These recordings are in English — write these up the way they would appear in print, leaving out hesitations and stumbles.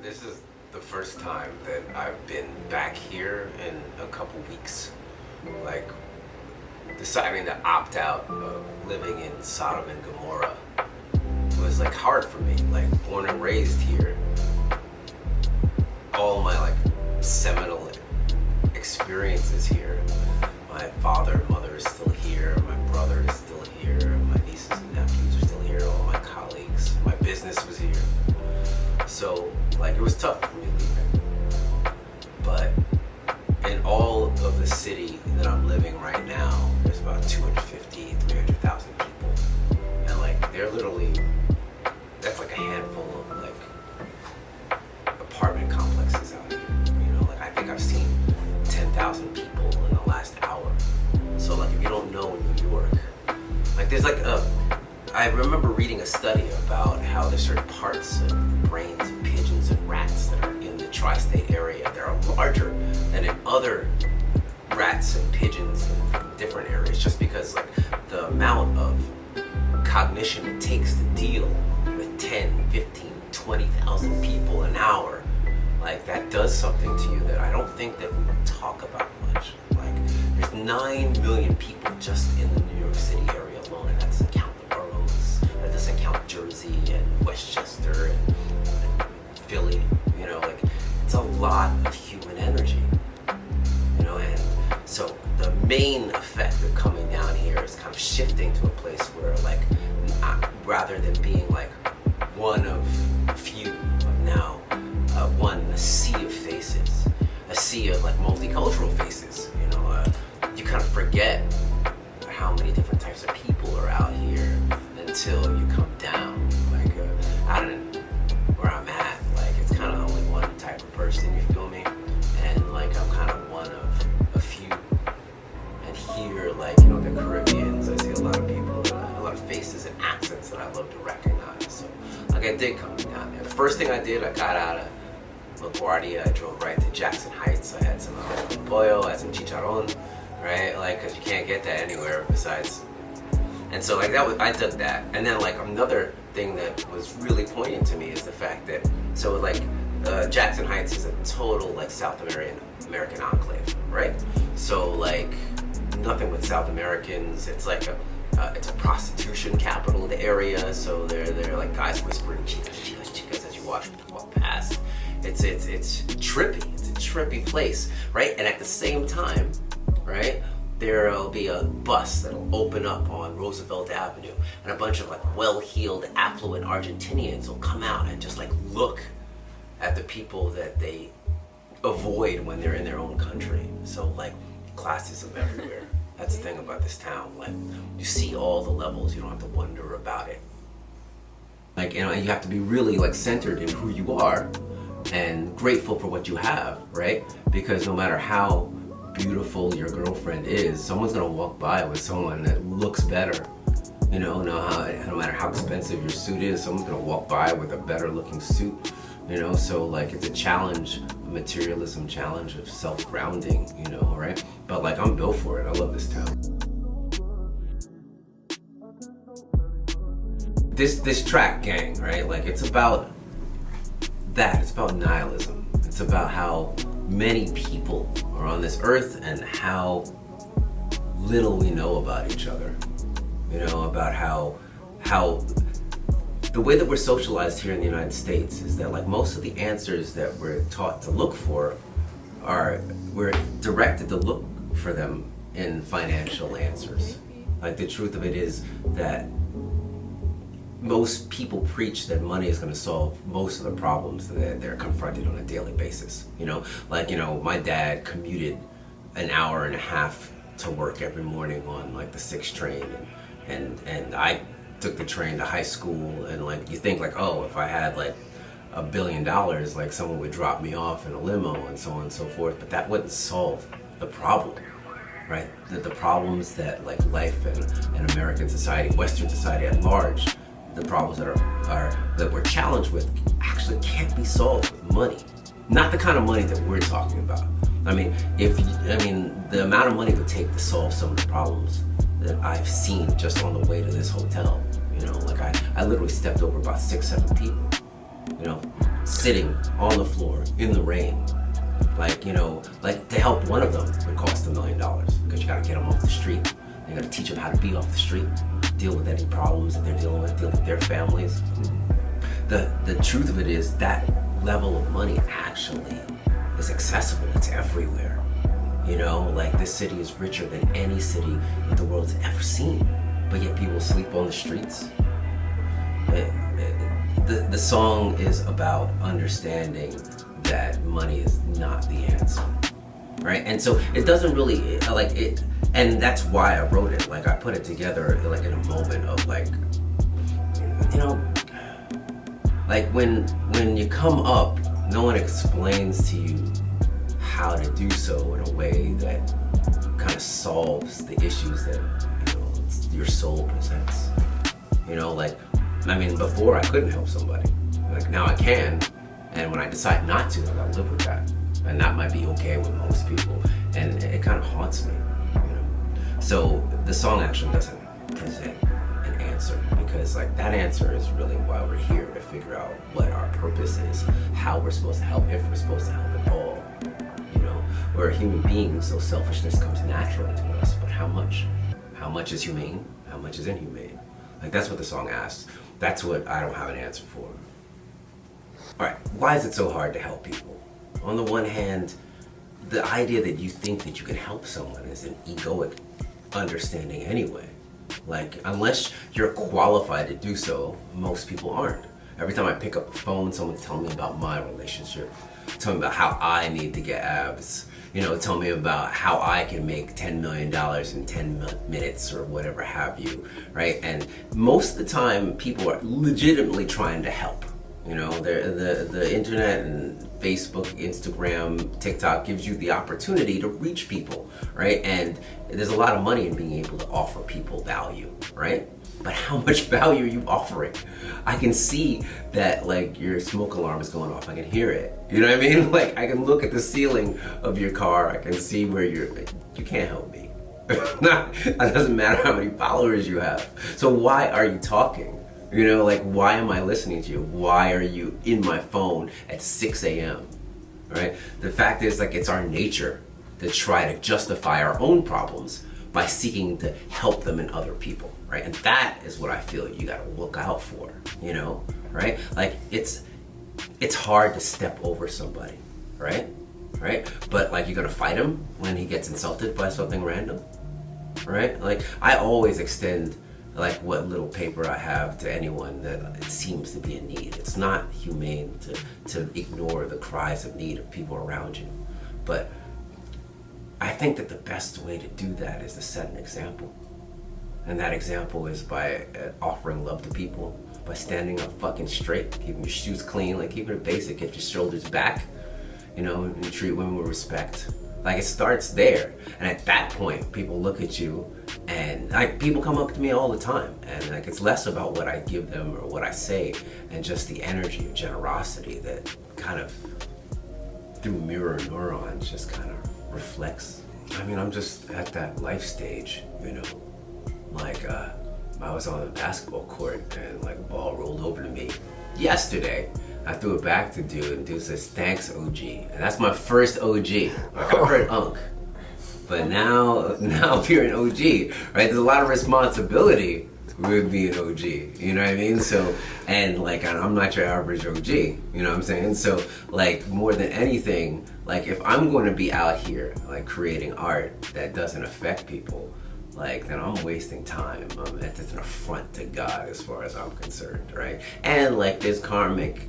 This is the first time that I've been back here in a couple weeks. Like, deciding to opt out of living in Sodom and Gomorrah was like hard for me. Like, born and raised here, all my like seminal experiences here. My father and mother is still here, my brother is still here, my nieces and nephews are still here, all my colleagues, my business was here. So, like, it was tough for me leaving. But in all of the city that I'm living right now, there's about 250, 300,000 people. And, like, they're literally, that's like a handful of, like, apartment complexes out here. You know, like, I think I've seen 10,000 people in the last hour. So, like, if you don't know New York, like, there's like I remember reading a study about how there's certain parts of brains of pigeons and rats that are in the tri-state area that are larger than in other rats and pigeons from different areas, just because like the amount of cognition it takes to deal with 10, 15, 20,000 people an hour. Like, that does something to you that I don't think that we talk about much. Like, there's 9 million people just in the New York City area alone, and that doesn't count the boroughs, that doesn't count Jersey and Westchester and Philly, you know, like, it's a lot of human energy, you know. And so the main effect of coming down here is kind of shifting to a place where, like, rather than being like one of a few, of now one sea of faces, a sea of like multicultural faces, you know. You kind of forget how many different types of people are out here until you come down. Like, out in where I'm at, like, it's kind of only one type of person, you feel me? And like, I'm kind of one of a few. And here, like, you know, the Caribbeans, I see a lot of people, a lot of faces and accents that I love to recognize. So, like, I did come down there. The first thing I did, I got out of LaGuardia, I drove right to Jackson Heights. I had some pollo, I had some chicharron, right? Like, cause you can't get that anywhere besides. And so, like, I dug that. And then, like, another thing that was really poignant to me is the fact that, so like, Jackson Heights is a total like South American enclave, right? So like, nothing with South Americans. It's like it's a prostitution capital of the area. So they're like guys whispering chicas, chicas, chicas as you walk past. It's trippy. It's a trippy place, right? And at the same time, right, there'll be a bus that'll open up on Roosevelt Avenue, and a bunch of like well-heeled, affluent Argentinians will come out and just like look at the people that they avoid when they're in their own country. So like, classism everywhere. That's the thing about this town. Like, you see all the levels. You don't have to wonder about it. Like, you know, and you have to be really like centered in who you are and grateful for what you have, right? Because no matter how beautiful your girlfriend is, someone's gonna walk by with someone that looks better. You know, no matter how expensive your suit is, someone's gonna walk by with a better looking suit. You know, so like, it's a challenge, a materialism challenge of self-grounding, you know, right? But like, I'm built for it. I love this town. This track, gang, right? Like, it's about that. It's about nihilism. It's about how many people are on this earth and how little we know about each other. You know, about how the way that we're socialized here in the United States is that, like, most of the answers that we're taught to look for we're directed to look for them in financial answers. Like, the truth of it is that most people preach that money is going to solve most of the problems that they're confronted on a daily basis. You know, like, you know, my dad commuted an hour and a half to work every morning on like the 6 train, and I took the train to high school, and like, you think like, oh, if I had like $1 billion, like someone would drop me off in a limo and so on and so forth, but that wouldn't solve the problem, right? The problems that like life and American society, Western society at large, the problems that we're challenged with actually can't be solved with money. Not the kind of money that we're talking about. I mean, the amount of money it would take to solve some of the problems that I've seen just on the way to this hotel. You know, like I literally stepped over about 6, 7 people. you know, sitting on the floor in the rain. Like, you know, like to help one of them would cost $1 million because you gotta get them off the street. You gotta teach them how to be off the street, deal with any problems that they're dealing with, deal with their families. The truth of it is that level of money actually is accessible. It's everywhere. You know, like this city is richer than any city that the world's ever seen, but yet people sleep on the streets. The song is about understanding that money is not the answer, right? And so it doesn't really, like it, and that's why I wrote it. Like I put it together like in a moment of like, you know, like when you come up, no one explains to you how to do so in a way that kind of solves the issues that, you know, your soul presents. You know, like, I mean, before I couldn't help somebody. Like now I can, and when I decide not to, I gotta live with that. And that might be okay with most people. And it kind of haunts me, you know. So the song actually doesn't present an answer, because like that answer is really why we're here, to figure out what our purpose is, how we're supposed to help, if we're supposed to help at all. You know, we're human beings, so selfishness comes naturally to us, but how much? How much is humane? How much is inhumane? Like that's what the song asks. That's what I don't have an answer for. All right, why is it so hard to help people? On the one hand, the idea that you think that you can help someone is an egoic understanding anyway. Like, unless you're qualified to do so, most people aren't. Every time I pick up the phone, someone's telling me about my relationship, tell me about how I need to get abs, you know, tell me about how I can make $10 million in 10 minutes or whatever have you, right? And most of the time, people are legitimately trying to help. You know, the internet and Facebook, Instagram, TikTok gives you the opportunity to reach people, right? And there's a lot of money in being able to offer people value, right? But how much value are you offering? I can see that like your smoke alarm is going off. I can hear it. You know what I mean? Like I can look at the ceiling of your car. I can see where you can't help me. It doesn't matter how many followers you have. So why are you talking? You know, like, why am I listening to you? Why are you in my phone at 6 a.m., right? The fact is, like, it's our nature to try to justify our own problems by seeking to help them in other people, right? And that is what I feel you gotta look out for, you know, right? Like, it's hard to step over somebody, right? Right? But, like, you're gonna fight him when he gets insulted by something random, right? Like, I always extend like what little paper I have to anyone that it seems to be in need. It's not humane to ignore the cries of need of people around you. But I think that the best way to do that is to set an example. And that example is by offering love to people, by standing up fucking straight, keeping your shoes clean, like keeping it basic, get your shoulders back, you know, and treat women with respect. Like it starts there. And at that point, people look at you and like people come up to me all the time, and like it's less about what I give them or what I say and just the energy of generosity that kind of through mirror neurons just kind of reflects. I mean, I'm just at that life stage, you know, like I was on the basketball court and like a ball rolled over to me yesterday. I threw it back to dude, and dude says, "Thanks, OG." And that's my first OG. Like I've heard Unk, but now if you're an OG, right? There's a lot of responsibility with being OG. You know what I mean? So, and like I'm not your average OG. You know what I'm saying? So, like more than anything, like if I'm going to be out here like creating art that doesn't affect people, like then I'm wasting time. It's an affront to God as far as I'm concerned, right? And like there's karmic.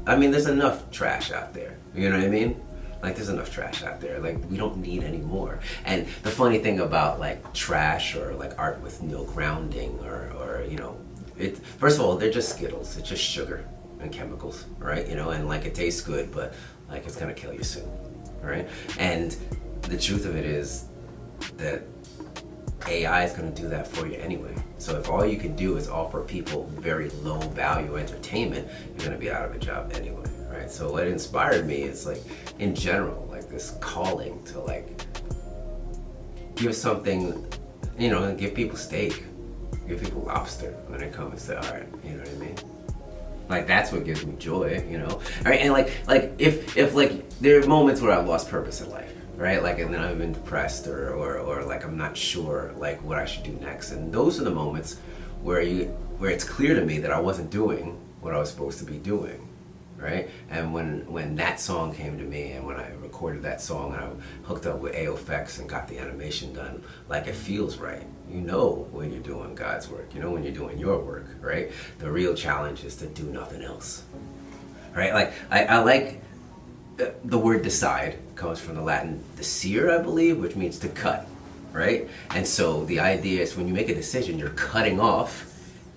I mean, there's enough trash out there. You know what I mean? Like, there's enough trash out there. Like, we don't need any more. And the funny thing about, like, trash or, like, art with no grounding or you know, first of all, they're just Skittles. It's just sugar and chemicals, right? You know, and, like, it tastes good, but, like, it's gonna kill you soon, right? And the truth of it is that AI is gonna do that for you anyway. So if all you can do is offer people very low value entertainment, you're gonna be out of a job anyway, right? So what inspired me is like, in general, like this calling to like, give something, you know, give people steak, give people lobster when it comes to art, you know what I mean? Like that's what gives me joy, you know. All right, and like if like there are moments where I've lost purpose in life, right? Like, and then I've been depressed or like I'm not sure like what I should do next, and those are the moments where it's clear to me that I wasn't doing what I was supposed to be doing, right? And when that song came to me, and when I recorded that song and I hooked up with AOFX and got the animation done, like it feels right. You know when you're doing God's work, you know when you're doing your work, right? The real challenge is to do nothing else, right? Like I like the word decide comes from the Latin desire, I believe, which means to cut, right? And so the idea is when you make a decision, you're cutting off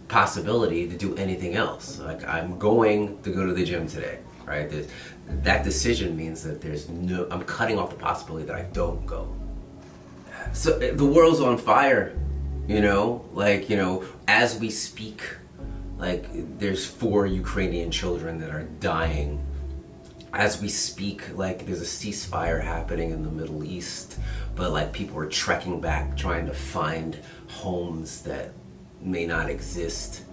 possibility to do anything else. Like I'm going to go to the gym today, right? That decision means that I'm cutting off the possibility that I don't go. So the world's on fire, you know, like, you know, as we speak, like there's 4 Ukrainian children that are dying. As we speak, like there's a ceasefire happening in the Middle East, but like people are trekking back trying to find homes that may not exist.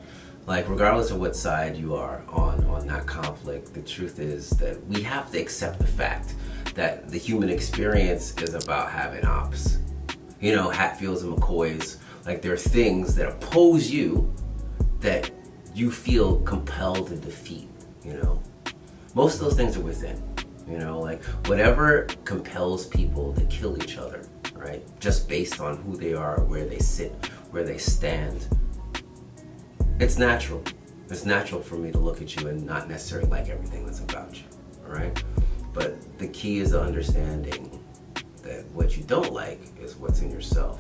Like regardless of what side you are on that conflict, the truth is that we have to accept the fact that the human experience is about having ops. You know, Hatfields and McCoys, like there are things that oppose you that you feel compelled to defeat, you know. Most of those things are within, you know, like whatever compels people to kill each other, right? Just based on who they are, where they sit, where they stand. It's natural. It's natural for me to look at you and not necessarily like everything that's about you, all right? But the key is the understanding that what you don't like is what's in yourself.